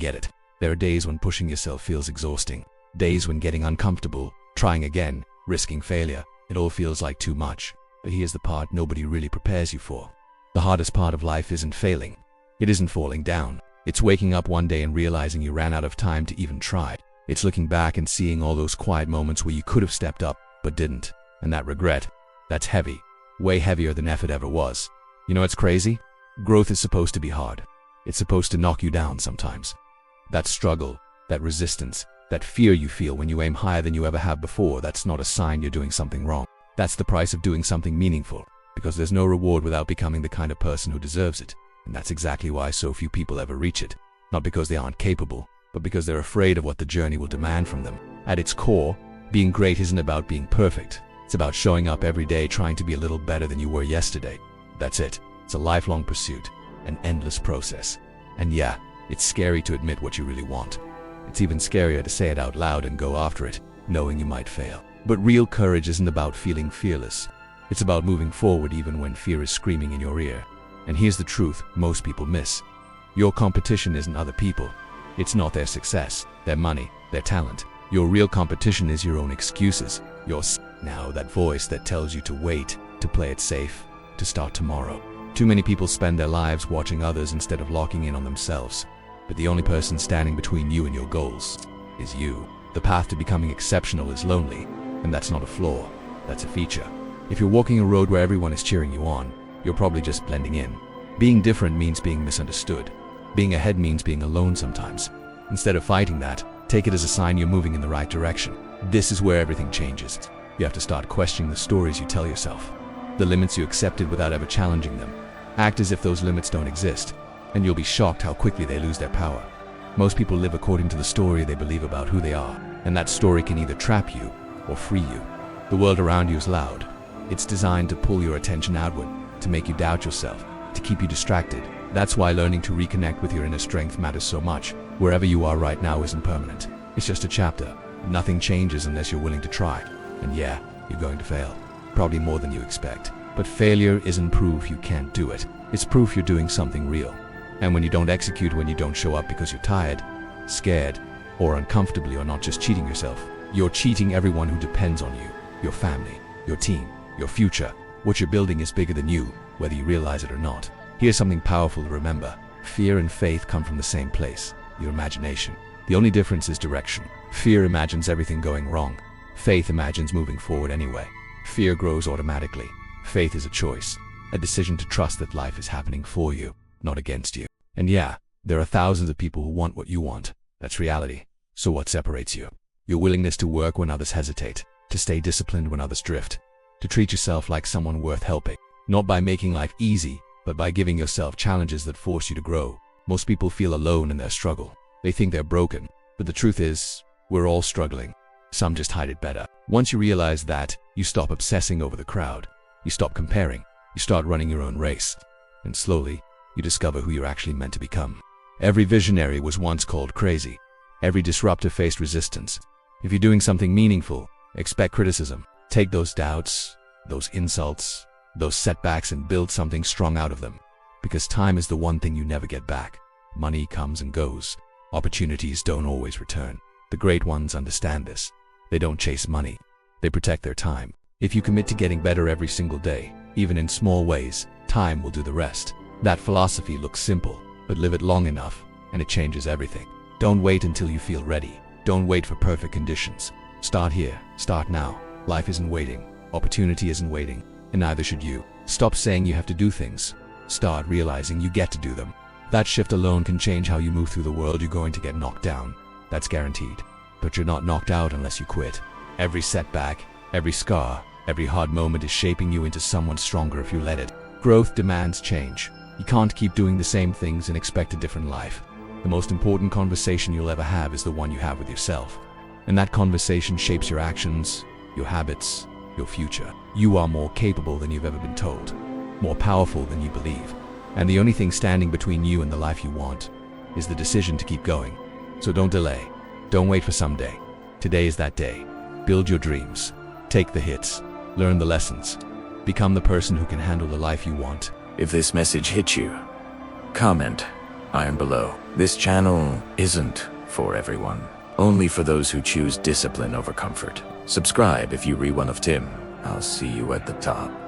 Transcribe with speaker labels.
Speaker 1: get it. There are days when pushing yourself feels exhausting. Days when getting uncomfortable, trying again, risking failure, it all feels like too much. But here's the part nobody really prepares you for. The hardest part of life isn't failing. It isn't falling down. It's waking up one day and realizing you ran out of time to even try. It's looking back and seeing all those quiet moments where you could have stepped up, but didn't. And that regret, that's heavy. Way heavier than effort ever was. You know what's crazy? Growth is supposed to be hard. It's supposed to knock you down sometimes. That struggle, that resistance, that fear you feel when you aim higher than you ever have before, that's not a sign you're doing something wrong. That's the price of doing something meaningful, because there's no reward without becoming the kind of person who deserves it. And that's exactly why so few people ever reach it. Not because they aren't capable, but because they're afraid of what the journey will demand from them. At its core, being great isn't about being perfect. It's about showing up every day trying to be a little better than you were yesterday. That's it. It's a lifelong pursuit, an endless process. And yeah, it's scary to admit what you really want. It's even scarier to say it out loud and go after it, knowing you might fail. But real courage isn't about feeling fearless. It's about moving forward even when fear is screaming in your ear. And here's the truth most people miss. Your competition isn't other people. It's not their success, their money, their talent. Your real competition is your own excuses. Now that voice that tells you to wait, to play it safe, to start tomorrow. Too many people spend their lives watching others instead of locking in on themselves. But the only person standing between you and your goals is you. The path to becoming exceptional is lonely, and that's not a flaw, that's a feature. If you're walking a road where everyone is cheering you on, you're probably just blending in. Being different means being misunderstood. Being ahead means being alone sometimes. Instead of fighting that, take it as a sign you're moving in the right direction. This is where everything changes. You have to start questioning the stories you tell yourself, the limits you accepted without ever challenging them. Act as if those limits don't exist, and you'll be shocked how quickly they lose their power. Most people live according to the story they believe about who they are, and that story can either trap you or free you. The world around you is loud. It's designed to pull your attention outward, to make you doubt yourself, to keep you distracted. That's why learning to reconnect with your inner strength matters so much. Wherever you are right now isn't permanent. It's just a chapter. Nothing changes unless you're willing to try. And yeah, you're going to fail. Probably more than you expect. But failure isn't proof you can't do it. It's proof you're doing something real. And when you don't execute, when you don't show up because you're tired, scared, or uncomfortably, you're not just cheating yourself. You're cheating everyone who depends on you. Your family, your team, your future. What you're building is bigger than you, whether you realize it or not. Here's something powerful to remember. Fear and faith come from the same place, your imagination. The only difference is direction. Fear imagines everything going wrong. Faith imagines moving forward anyway. Fear grows automatically. Faith is a choice, a decision to trust that life is happening for you, not against you. And yeah, there are thousands of people who want what you want. That's reality. So what separates you? Your willingness to work when others hesitate, to stay disciplined when others drift, to treat yourself like someone worth helping. Not by making life easy, but by giving yourself challenges that force you to grow. Most people feel alone in their struggle. They think they're broken, but the truth is, we're all struggling. Some just hide it better. Once you realize that, you stop obsessing over the crowd. You stop comparing. You start running your own race. And slowly, you discover who you're actually meant to become. Every visionary was once called crazy. Every disruptor faced resistance. If you're doing something meaningful, expect criticism. Take those doubts, those insults, those setbacks and build something strong out of them. Because time is the one thing you never get back. Money comes and goes. Opportunities don't always return. The great ones understand this. They don't chase money. They protect their time. If you commit to getting better every single day, even in small ways, time will do the rest. That philosophy looks simple, but live it long enough, and it changes everything. Don't wait until you feel ready. Don't wait for perfect conditions. Start here. Start now. Life isn't waiting. Opportunity isn't waiting. And neither should you. Stop saying you have to do things. Start realizing you get to do them. That shift alone can change how you move through the world. You're going to get knocked down. That's guaranteed. But you're not knocked out unless you quit. Every setback, every scar, every hard moment is shaping you into someone stronger if you let it. Growth demands change. You can't keep doing the same things and expect a different life. The most important conversation you'll ever have is the one you have with yourself. And that conversation shapes your actions, your habits, your future. You are more capable than you've ever been told, more powerful than you believe. And the only thing standing between you and the life you want is the decision to keep going. So don't delay. Don't wait for someday. Today is that day. Build your dreams. Take the hits. Learn the lessons. Become the person who can handle the life you want.
Speaker 2: If this message hit you, comment, iron below. This channel isn't for everyone, only for those who choose discipline over comfort. Subscribe if you re one of Tim. I'll see you at the top.